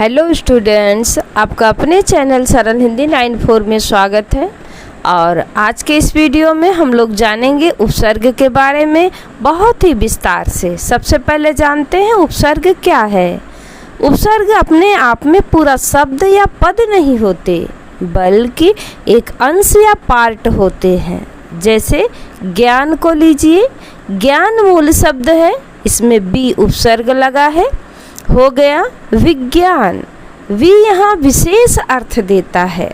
Hello students, आपका अपने channel सरल हिंदी 94 में स्वागत है। और आज के इस वीडियो में हम लोग जानेंगे उपसर्ग के बारे में बहुत ही विस्तार से। सबसे पहले जानते हैं उपसर्ग क्या है। उपसर्ग अपने आप में पूरा शब्द या पद नहीं होते, बल्कि एक अंश या पार्ट होते हैं। जैसे ज्ञान को लीजिए, ज्ञान मूल शब्द है, इसमें बी उपसर्ग लगा है, हो गया विज्ञान। वि यहाँ विशेष अर्थ देता है,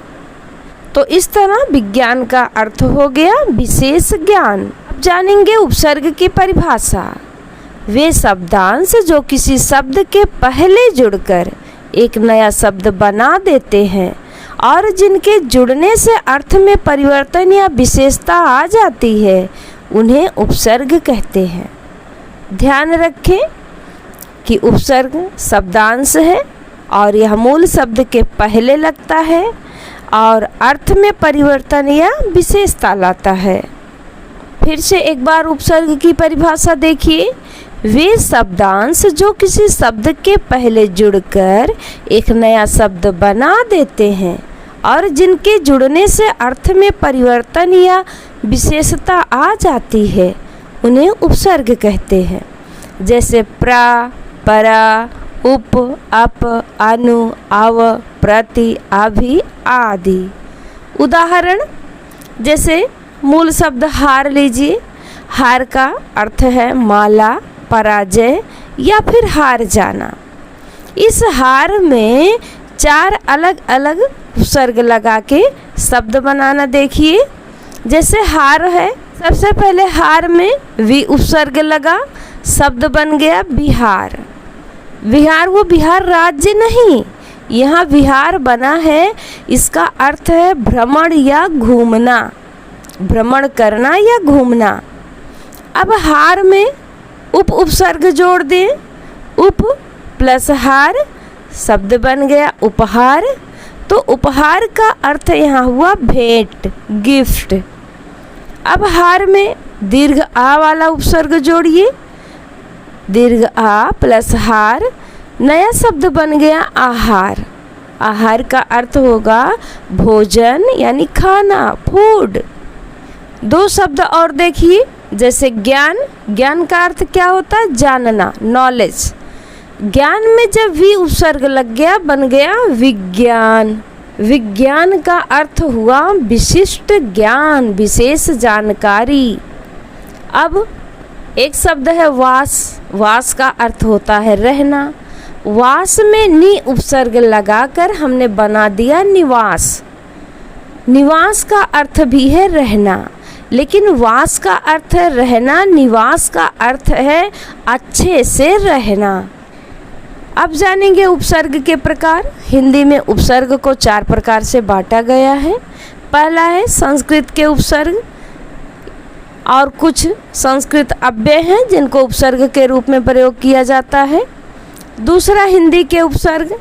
तो इस तरह विज्ञान का अर्थ हो गया विशेष ज्ञान। अब जानेंगे उपसर्ग की परिभाषा। वे शब्दांश जो किसी शब्द के पहले जुड़कर एक नया शब्द बना देते हैं और जिनके जुड़ने से अर्थ में परिवर्तन या विशेषता आ जाती है, उन्हें उपसर्ग कहते हैं। ध्यान रखें कि उपसर्ग शब्दांश है और यह मूल शब्द के पहले लगता है और अर्थ में परिवर्तन या विशेषता लाता है। फिर से एक बार उपसर्ग की परिभाषा देखिए। वे शब्दांश जो किसी शब्द के पहले जुड़कर एक नया शब्द बना देते हैं और जिनके जुड़ने से अर्थ में परिवर्तन या विशेषता आ जाती है, उन्हें उपसर्ग कहते हैं। जैसे प्रा, परा, उप, अप, अनु, अव, प्रति, अभि आदि। उदाहरण जैसे मूल शब्द हार लीजिए। हार का अर्थ है माला, पराजय या फिर हार जाना। इस हार में 4 अलग अलग उपसर्ग लगा के शब्द बनाना देखिए। जैसे हार है, सबसे पहले हार में वि उपसर्ग लगा, शब्द बन गया बिहार। बिहार वो बिहार राज्य नहीं, यहाँ बिहार बना है, इसका अर्थ है भ्रमण या घूमना, भ्रमण करना या घूमना। अब हार में उप उपसर्ग जोड़ दें, उप प्लस हार, शब्द बन गया उपहार। तो उपहार का अर्थ यहाँ हुआ भेंट, गिफ्ट। अब हार में दीर्घ आ वाला उपसर्ग जोड़िए, दीर्घ आ प्लस हार, नया शब्द बन गया आहार। आहार का अर्थ होगा भोजन यानी खाना, फूड। 2 शब्द और देखिए। जैसे ज्ञान, ज्ञान का अर्थ क्या होता है? जानना, नॉलेज। ज्ञान में जब वी उपसर्ग लग गया, बन गया विज्ञान। विज्ञान का अर्थ हुआ विशिष्ट ज्ञान, विशेष जानकारी। अब एक शब्द है वास। वास का अर्थ होता है रहना। वास में नि उपसर्ग लगाकर हमने बना दिया निवास। निवास का अर्थ भी है रहना, लेकिन वास का अर्थ है रहना, निवास का अर्थ है अच्छे से रहना। अब जानेंगे उपसर्ग के प्रकार। हिंदी में उपसर्ग को 4 प्रकार से बांटा गया है। पहला है संस्कृत के उपसर्ग, और कुछ संस्कृत अव्यय हैं जिनको उपसर्ग के रूप में प्रयोग किया जाता है। दूसरा हिंदी के उपसर्ग,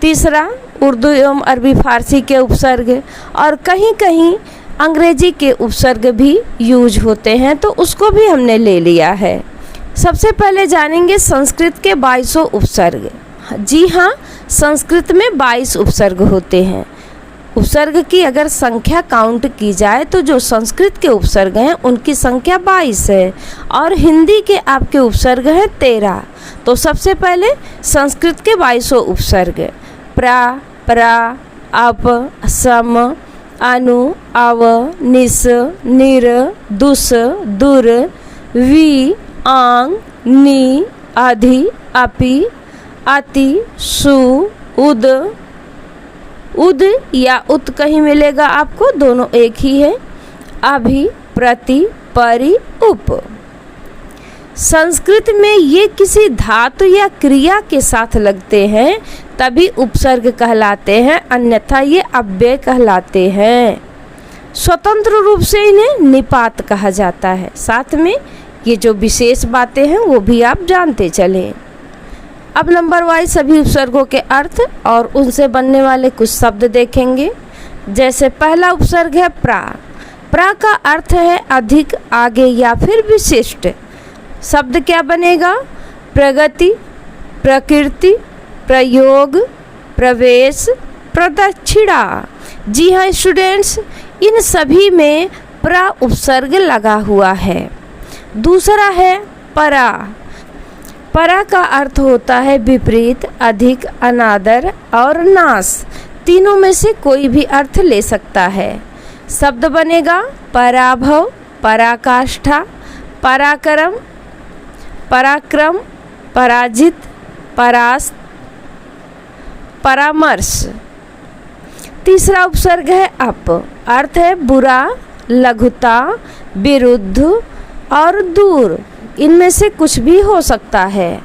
तीसरा उर्दू एवं अरबी फारसी के उपसर्ग, और कहीं कहीं अंग्रेजी के उपसर्ग भी यूज होते हैं, तो उसको भी हमने ले लिया है। सबसे पहले जानेंगे संस्कृत के 22 उपसर्ग। जी हाँ, संस्कृत में 22 उपसर्ग होते हैं। उपसर्ग की अगर संख्या काउंट की जाए तो जो संस्कृत के उपसर्ग हैं उनकी संख्या 22 है और हिंदी के आपके उपसर्ग हैं 13। तो सबसे पहले संस्कृत के 22 उपसर्ग, प्रा, परा, अप, सम, अनु, अव, निस, निर, दुस, दुर, वि, आंग, नि, अधि, अपि, अति, सु, उद। उद या उत कहीं मिलेगा आपको, दोनों एक ही है। अभि, प्रति, परि, उप। संस्कृत में ये किसी धातु या क्रिया के साथ लगते हैं तभी उपसर्ग कहलाते हैं, अन्यथा ये अव्यय कहलाते हैं। स्वतंत्र रूप से इन्हें निपात कहा जाता है। साथ में ये जो विशेष बातें हैं वो भी आप जानते चलें। अब नंबर वाइज सभी उपसर्गों के अर्थ और उनसे बनने वाले कुछ शब्द देखेंगे। जैसे पहला उपसर्ग है प्रा। प्रा का अर्थ है अधिक, आगे या फिर विशिष्ट। शब्द क्या बनेगा? प्रगति, प्रकृति, प्रयोग, प्रवेश, प्रदक्षिणा। जी हाँ स्टूडेंट्स, इन सभी में प्र उपसर्ग लगा हुआ है। दूसरा है परा। परा का अर्थ होता है विपरीत, अधिक, अनादर और नाश। तीनों में से कोई भी अर्थ ले सकता है। शब्द बनेगा पराभव, पराकाष्ठा, पराक्रम, पराक्रम, पराजित, परास्त, परामर्श। तीसरा उपसर्ग है अप। अर्थ है बुरा, लघुता, विरुद्ध और दूर। इनमें से कुछ भी हो सकता है।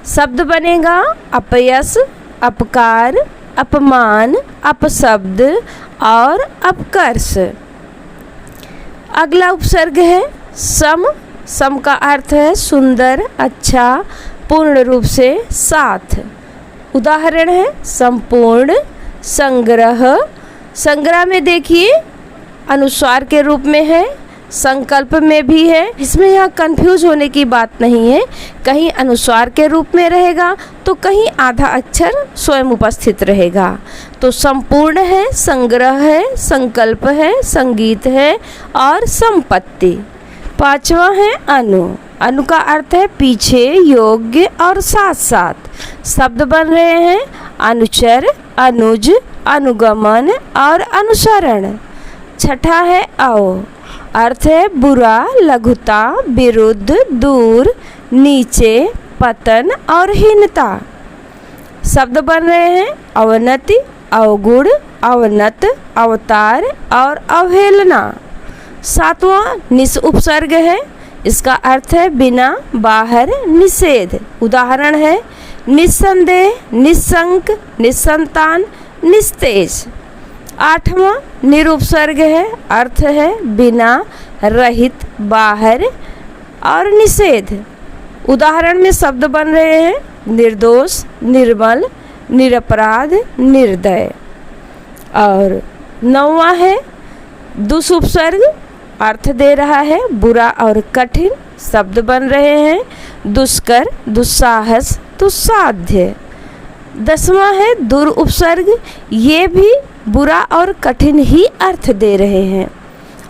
शब्द बनेगा अपयश, अपकार, अपमान, अपशब्द और अपकर्ष। अगला उपसर्ग है सम। सम का अर्थ है सुंदर, अच्छा, पूर्ण रूप से साथ। उदाहरण है संपूर्ण, संग्रह। संग्रह में देखिए अनुस्वार के रूप में है, संकल्प में भी है। इसमें यहाँ कंफ्यूज होने की बात नहीं है। कहीं अनुस्वार के रूप में रहेगा तो कहीं आधा अक्षर स्वयं उपस्थित रहेगा। तो संपूर्ण है, संग्रह है, संकल्प है, संगीत है और संपत्ति। पांचवा है अनु। अनु का अर्थ है पीछे, योग्य और साथ साथ। शब्द बन रहे हैं अनुचर, अनुज, अनुगमन और अनुसरण। छठा है अव। अर्थ है बुरा, लघुता, विरुद्ध, दूर, नीचे, पतन और हीनता। शब्द बन रहे हैं अवनति, अवगुण, अवनत, अवतार और अवहेलना। सातवां निस उपसर्ग है। इसका अर्थ है बिना, बाहर, निषेध। उदाहरण है निस्संदेह, निस्संक, निस्संतान, निस्तेज। आठवां निरुपसर्ग है। अर्थ है बिना, रहित, बाहर और निषेध। उदाहरण में शब्द बन रहे हैं निर्दोष, निर्मल, निरपराध, निर्दय। और नौवां है दुष्उपसर्ग। अर्थ दे रहा है बुरा और कठिन। शब्द बन रहे हैं दुष्कर, दुस्साहस, दुस्साध्य। दसवां है दुरुपसर्ग। ये भी बुरा और कठिन ही अर्थ दे रहे हैं।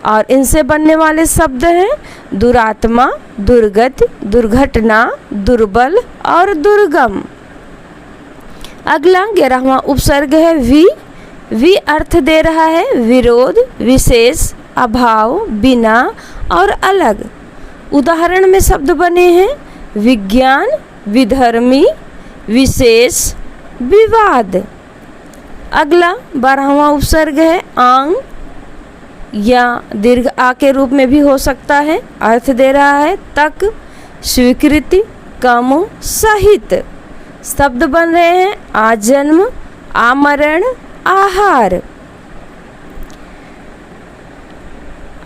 और इनसे बनने वाले शब्द हैं दुरात्मा, दुर्गति, दुर्घटना, दुर्बल और दुर्गम। अगला 11वां उपसर्ग है वि। वि अर्थ दे रहा है विरोध, विशेष, अभाव, बिना और अलग। उदाहरण में शब्द बने हैं विज्ञान, विधर्मी, विशेष, विवाद। अगला 12वां उपसर्ग है आंग या दीर्घ आ के रूप में भी हो सकता है। अर्थ दे रहा है तक, स्वीकृति, कम, सहित। शब्द बन रहे हैं आजन्म, आमरण, आहार।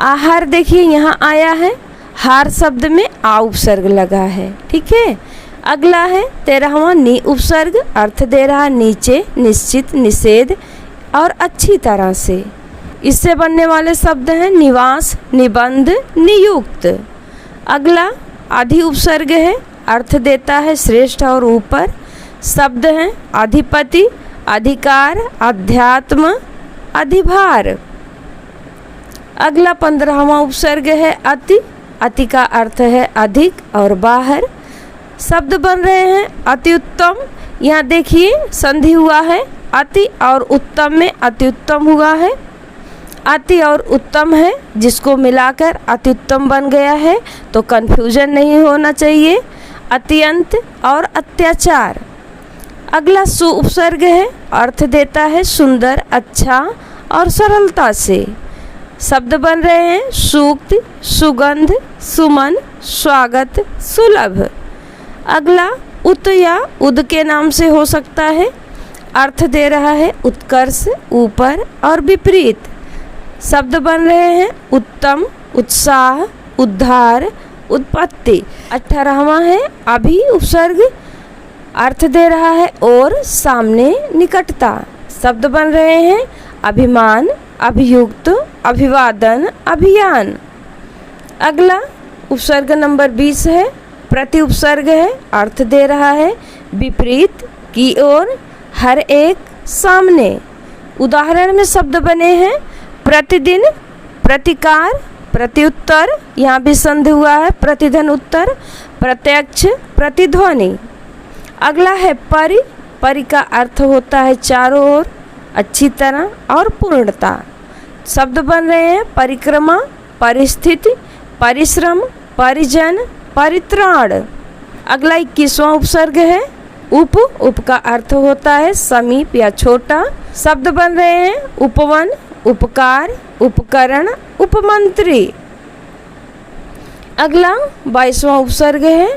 आहार देखिए यहाँ आया है, हार शब्द में आ उपसर्ग लगा है। ठीक है। अगला है 13वां नि उपसर्ग। अर्थ दे रहा नीचे, निश्चित, निषेध और अच्छी तरह से। इससे बनने वाले शब्द हैं निवास, निबंध, नियुक्त। अगला आधि उपसर्ग है। अर्थ देता है श्रेष्ठ और ऊपर। शब्द हैं अधिपति, अधिकार, अध्यात्म, अधिभार। अगला 15वां उपसर्ग है अति। अति का अर्थ है अधिक और बाहर। शब्द बन रहे हैं अति उत्तम। यहाँ देखिए संधि हुआ है अति और उत्तम में अति उत्तम हुआ है। अति और उत्तम है जिसको मिलाकर अति उत्तम बन गया है, तो कन्फ्यूजन नहीं होना चाहिए। अत्यंत और अत्याचार। अगला सु उपसर्ग है। अर्थ देता है सुंदर, अच्छा और सरलता से। शब्द बन रहे हैं सूक्त, सुगंध, सुमन, स्वागत, सुलभ। अगला उत या उद के नाम से हो सकता है। अर्थ दे रहा है उत्कर्ष, ऊपर और विपरीत। शब्द बन रहे हैं उत्तम, उत्साह, उद्धार, उत्पत्ति। 18वां है अभि उपसर्ग। अर्थ दे रहा है और, सामने, निकटता। शब्द बन रहे हैं अभिमान, अभियुक्त, अभिवादन, अभियान। अगला उपसर्ग नंबर 20 है प्रति उपसर्ग है। अर्थ दे रहा है विपरीत, की ओर, हर एक, सामने। उदाहरण में शब्द बने हैं प्रतिदिन, प्रतिकार, प्रत्युत्तर, यहाँ भी संधि हुआ है, प्रतिधन उत्तर, प्रत्यक्ष, प्रतिध्वनि। अगला है परि। परि का अर्थ होता है चारों ओर, अच्छी तरह और पूर्णता। शब्द बन रहे हैं परिक्रमा, परिस्थिति, परिश्रम, परिजन, परित्राण। अगला 21वां उपसर्ग है उप। उप का अर्थ होता है समीप या छोटा। शब्द बन रहे हैं उपवन, उपकार, उपकरण, उपमंत्री। अगला 22वां उपसर्ग है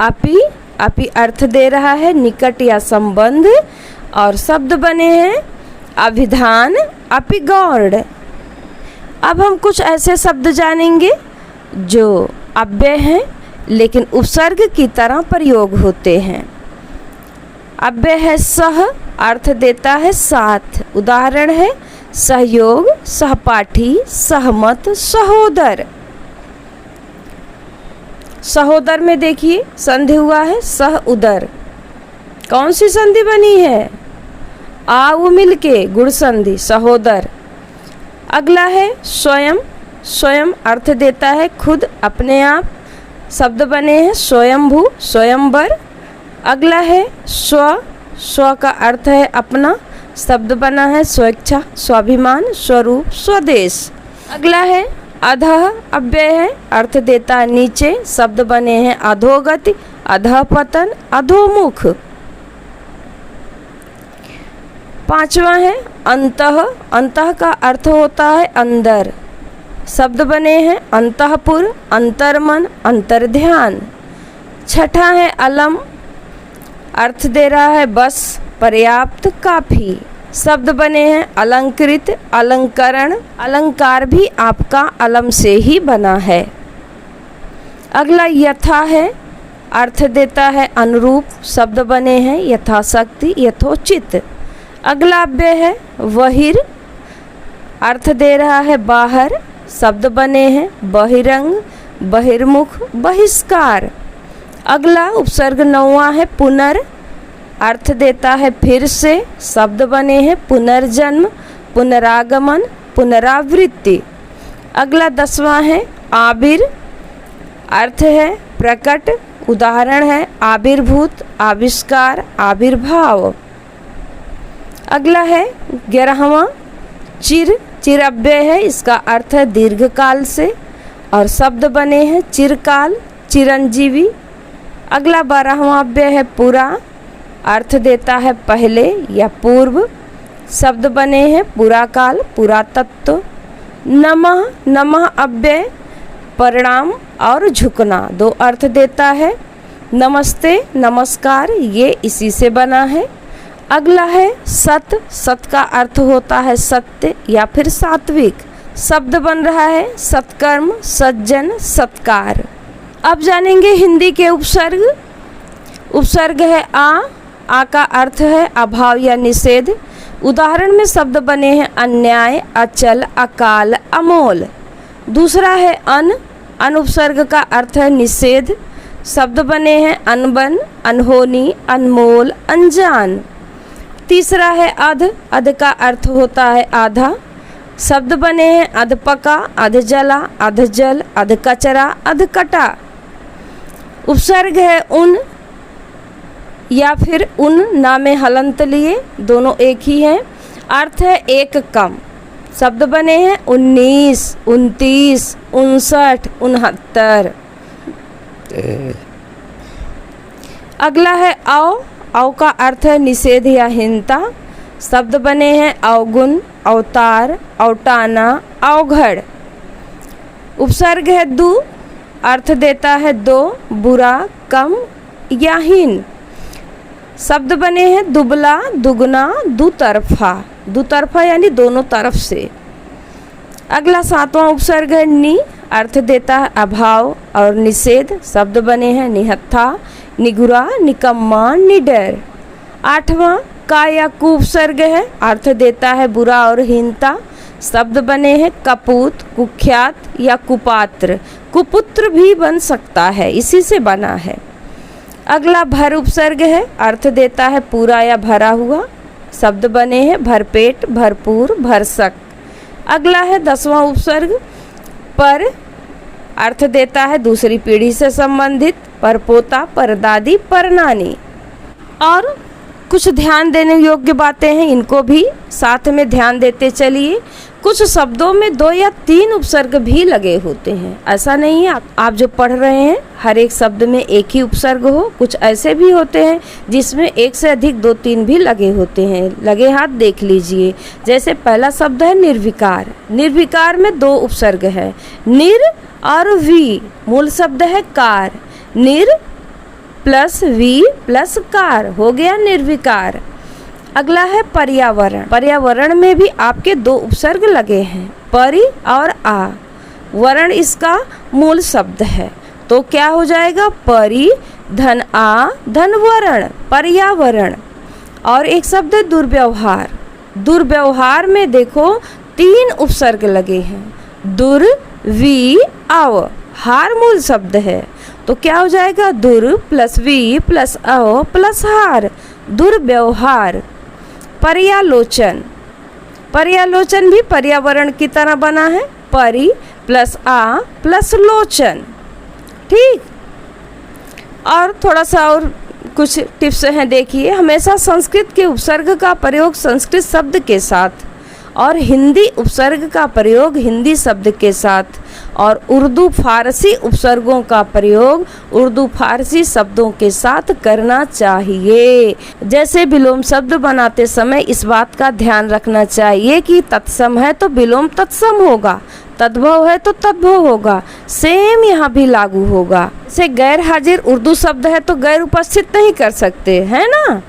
अपि। अपि अर्थ दे रहा है निकट या संबंध, और शब्द बने हैं अभिधान, अपिगौड़। अब हम कुछ ऐसे शब्द जानेंगे जो अव्यय हैं लेकिन उपसर्ग की तरह प्रयोग होते हैं। अव्यय है सह, अर्थ देता है साथ। उदाहरण है सहयोग, सहपाठी, सहमत, सहोदर। सहोदर में देखिए संधि हुआ है सह उदर। कौन सी संधि बनी है? आ उ मिलके गुण संधि, सहोदर। अगला है स्वयं। स्वयं अर्थ देता है खुद, अपने आप। शब्द बने हैं स्वयंभू, स्वयंवर। अगला है स्व। स्व का अर्थ है अपना। शब्द बना है स्वेच्छा, स्वाभिमान, स्वरूप, स्वदेश। अगला है अधः। अव्यय है, अर्थ देता है नीचे। शब्द बने हैं अधोगति, अधःपतन, अधोमुख। 5वां है अंतः। अंतः का अर्थ होता है अंदर। शब्द बने हैं अंतःपुर, अंतर्मन, अंतर्ध्यान। 6ठा है अलम। अर्थ दे रहा है बस, पर्याप्त, काफी। शब्द बने हैं अलंकृत, अलंकरण। अलंकार भी आपका अलम से ही बना है। अगला यथा है, अर्थ देता है अनुरूप। शब्द बने हैं यथाशक्ति, यथोचित। अगला अव्यय है बहिर। अर्थ दे रहा है बाहर। शब्द बने हैं बहिरंग, बहिर्मुख, बहिष्कार। अगला उपसर्ग 9वां है पुनर। अर्थ देता है फिर से। शब्द बने हैं पुनर्जन्म, पुनरागमन, पुनरावृत्ति। अगला 10वां है आविर। अर्थ है प्रकट। उदाहरण है आविर्भूत, आविष्कार, आविर्भाव। अगला है 11वां चिर। चिर अव्यय है, इसका अर्थ है दीर्घकाल से, और शब्द बने हैं चिरकाल, चिरंजीवी। अगला 12वां अव्यय है पुरा। अर्थ देता है पहले या पूर्व। शब्द बने हैं पुराकाल, पुरातत्व। नमः। नमः अव्यय परिणाम और झुकना, 2 अर्थ देता है। नमस्ते, नमस्कार, ये इसी से बना है। अगला है सत। सत का अर्थ होता है सत्य या फिर सात्विक। शब्द बन रहा है सत्कर्म, सज्जन, सत्कार। अब जानेंगे हिंदी के उपसर्ग। उपसर्ग है आ। आ का अर्थ है अभाव या निषेध। उदाहरण में शब्द बने हैं अन्याय, अचल, अकाल, अमोल। दूसरा है अन। अन उपसर्ग का अर्थ है निषेध। शब्द बने हैं अनबन, अनहोनी, अनमोल, अनजान। तीसरा है अध। अध का अर्थ होता है आधा। शब्द बने हैं अधपका, अधजला, अधजल, अधकचरा, अधकटा। उपसर्ग है उन या फिर उन, नामे हलंत लिए, दोनों एक ही हैं। अर्थ है एक कम। शब्द बने हैं 19, 29, 59, 69। अगला है औ। औ का अर्थ है निषेध या हीनता। शब्द बने हैं अवगुण, अवतार, अवटाना, अवघड़। उपसर्ग है दु। अर्थ देता है दो, बुरा, कम या हीन। शब्द बने हैं दुबला, दुगना, दुतरफा। दुतरफा यानी दोनों तरफ से। अगला 7वां उपसर्ग है नि। अर्थ देता है अभाव और निषेध। शब्द बने हैं निहत्था, निगुरा, निकम्मा, निडर। 8वां का या कु उपसर्ग है। अर्थ देता है बुरा और हीनता। शब्द बने हैं कपूत, कुख्यात या कुपात्र। कुपुत्र भी बन सकता है, इसी से बना है। अगला भर उपसर्ग है। अर्थ देता है पूरा या भरा हुआ। शब्द बने हैं भरपेट, भरपूर, भरसक। अगला है 10वां उपसर्ग पर, अर्थ देता है दूसरी पीढ़ी से संबंधित, परपोता, परदादी, परनानी। और कुछ ध्यान देने योग्य बातें हैं, इनको भी साथ में ध्यान देते चलिए। कुछ शब्दों में 2 या 3 उपसर्ग भी लगे होते हैं। ऐसा नहीं है आप जो पढ़ रहे हैं हर एक शब्द में एक ही उपसर्ग हो, कुछ ऐसे भी होते हैं जिसमें एक से अधिक 2-3 भी लगे होते हैं। लगे हाथ देख लीजिए। जैसे पहला शब्द है निर्विकार। निर्विकार में 2 उपसर्ग है, निर और वी। मूल शब्द है कार। निर प्लस वी प्लस कार हो गया निर्विकार। अगला है पर्यावरण। पर्यावरण में भी आपके 2 उपसर्ग लगे हैं, परि और आ। वर्ण इसका मूल शब्द है, तो क्या हो जाएगा, परि धन आ धन वर्ण, पर्यावरण। और एक शब्द है दुर्व्यवहार। दुर्व्यवहार में देखो 3 उपसर्ग लगे हैं, दुर वी आव। हार मूल शब्द है, तो क्या हो जाएगा, दुर प्लस वी प्लस अव प्लस हार, दुर्व्यवहार। पर्यालोचन। पर्यालोचन भी पर्यावरण की तरह बना है, परि प्लस आ प्लस लोचन। ठीक। और थोड़ा सा और कुछ टिप्स हैं, देखिए। हमेशा संस्कृत के उपसर्ग का प्रयोग संस्कृत शब्द के साथ और हिंदी उपसर्ग का प्रयोग हिंदी शब्द के साथ और उर्दू फारसी उपसर्गों का प्रयोग उर्दू फारसी शब्दों के साथ करना चाहिए। जैसे विलोम शब्द बनाते समय इस बात का ध्यान रखना चाहिए कि तत्सम है तो विलोम तत्सम होगा, तद्भव है तो तद्भव होगा। सेम यहाँ भी लागू होगा। जैसे गैर हाजिर उर्दू शब्द है तो गैर उपस्थित नहीं कर सकते, है ना।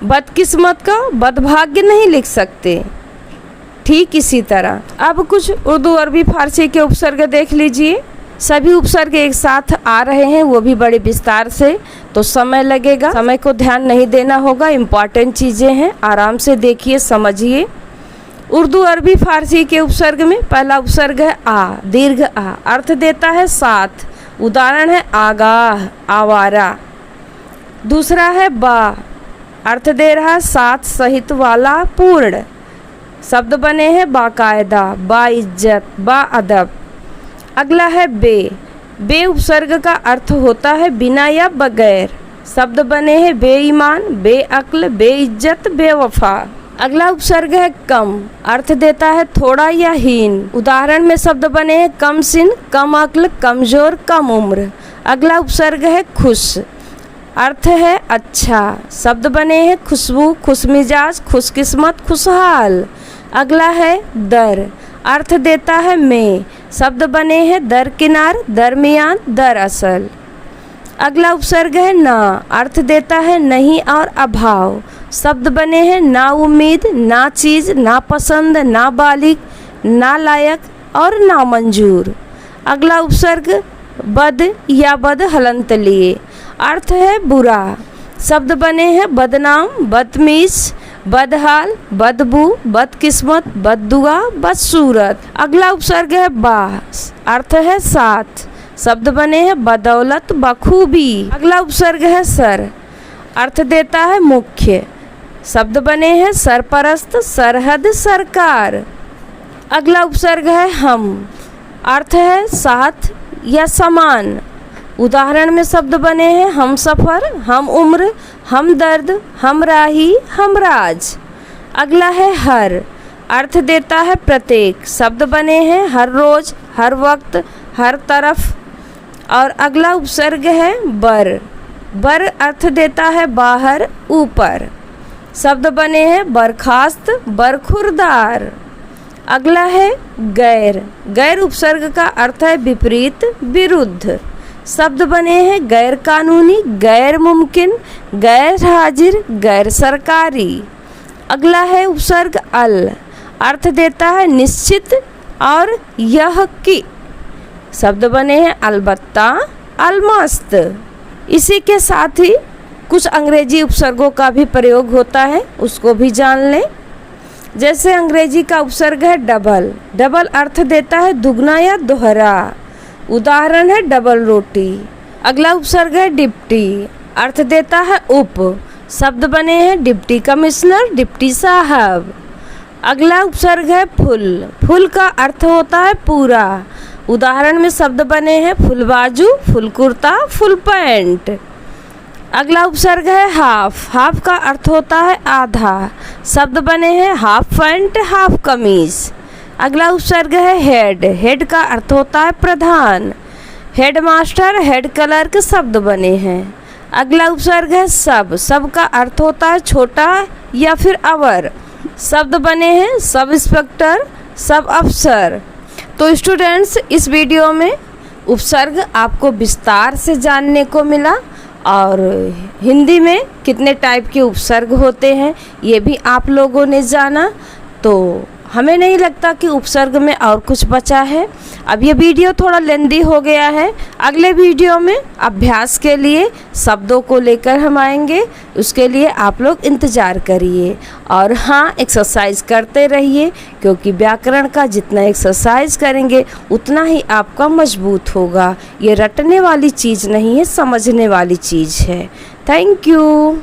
बदकिस्मत का बदभाग्य नहीं लिख सकते। ठीक इसी तरह अब कुछ उर्दू अरबी फारसी के उपसर्ग देख लीजिए। सभी उपसर्ग एक साथ आ रहे हैं, वो भी बड़े विस्तार से, तो समय लगेगा। समय को ध्यान नहीं देना होगा, इम्पॉर्टेंट चीज़ें हैं, आराम से देखिए समझिए। उर्दू अरबी फारसी के उपसर्ग में पहला उपसर्ग है आ, दीर्घ आ, अर्थ देता है साथ। उदाहरण है आगाह, आवारा। दूसरा है बा, अर्थ दे रहा है साथ सहित वाला, पूर्ण। शब्द बने हैं बाकायदा, बाइज्जत, बाअदब। अगला है बे। बे उपसर्ग का अर्थ होता है बिना या बगैर। शब्द बने हैं बेईमान, बेअक्ल, बेइज्जत, बेवफा। अगला उपसर्ग है कम, अर्थ देता है थोड़ा या हीन। उदाहरण में शब्द बने हैं कम सिन, कम अक्ल, कमजोर, कम उम्र। अगला उपसर्ग है खुश, अर्थ है अच्छा। शब्द बने हैं खुशबू, खुशमिजाज, खुशकिस्मत, खुशहाल। अगला है दर, अर्थ देता है में। शब्द बने हैं दरकिनार, दरमियान, दरअसल। अगला उपसर्ग है ना, अर्थ देता है नहीं और अभाव। शब्द बने हैं ना उम्मीद, ना चीज, ना पसंद, ना बालिग, ना लायक और ना मंजूर। अगला उपसर्ग बद या बद हलंत लिए, अर्थ है बुरा। शब्द बने हैं बदनाम, बदतमीज, बदहाल, बदबू, बदकिस्मत, बददुआ, बदसूरत। अगला उपसर्ग है बा, अर्थ है साथ। शब्द बने हैं बदौलत, बखूबी। अगला उपसर्ग है सर, अर्थ देता है मुख्य। शब्द बने हैं सरपरस्त, सरहद, सरकार। अगला उपसर्ग है हम, अर्थ है साथ या समान। उदाहरण में शब्द बने हैं हम सफ़र, हम उम्र, हम दर्द, हम राही, हम राज। अगला है हर, अर्थ देता है प्रत्येक। शब्द बने हैं हर रोज, हर वक्त, हर तरफ। और अगला उपसर्ग है बर। बर अर्थ देता है बाहर, ऊपर। शब्द बने हैं बर्खास्त, बरखुरदार। अगला है गैर। गैर उपसर्ग का अर्थ है विपरीत, विरुद्ध। शब्द बने हैं गैर कानूनी, गैर मुमकिन, गैर हाजिर, गैर सरकारी। अगला है उपसर्ग अल, अर्थ देता है निश्चित और यह कि। शब्द बने हैं अलबत्ता, अलमस्त। इसी के साथ ही कुछ अंग्रेजी उपसर्गों का भी प्रयोग होता है, उसको भी जान लें। जैसे अंग्रेजी का उपसर्ग है डबल। डबल अर्थ देता है दुगना या दोहरा। उदाहरण है डबल रोटी। अगला उपसर्ग है डिप्टी, अर्थ देता है उप। शब्द बने हैं डिप्टी कमिश्नर, डिप्टी साहब। अगला उपसर्ग है फुल। फुल का अर्थ होता है पूरा। उदाहरण में शब्द बने हैं फुल बाजू, फुल कुर्ता, फुल पैंट। अगला उपसर्ग है हाफ। हाफ का अर्थ होता है आधा। शब्द बने हैं हाफ पैंट, हाफ कमीज। अगला उपसर्ग है हेड। हेड का अर्थ होता है प्रधान। हेड मास्टर, हेड क्लर्क शब्द बने हैं। अगला उपसर्ग है सब। सब का अर्थ होता है छोटा या फिर अवर। शब्द बने हैं सब इंस्पेक्टर, सब अफसर। तो स्टूडेंट्स, इस वीडियो में उपसर्ग आपको विस्तार से जानने को मिला और हिंदी में कितने टाइप के उपसर्ग होते हैं ये भी आप लोगों ने जाना। तो हमें नहीं लगता कि उपसर्ग में और कुछ बचा है। अब ये वीडियो थोड़ा लेंदी हो गया है। अगले वीडियो में अभ्यास के लिए शब्दों को लेकर हम आएंगे, उसके लिए आप लोग इंतज़ार करिए। और हाँ, एक्सरसाइज करते रहिए, क्योंकि व्याकरण का जितना एक्सरसाइज करेंगे उतना ही आपका मजबूत होगा। ये रटने वाली चीज़ नहीं है, समझने वाली चीज़ है। Thank you.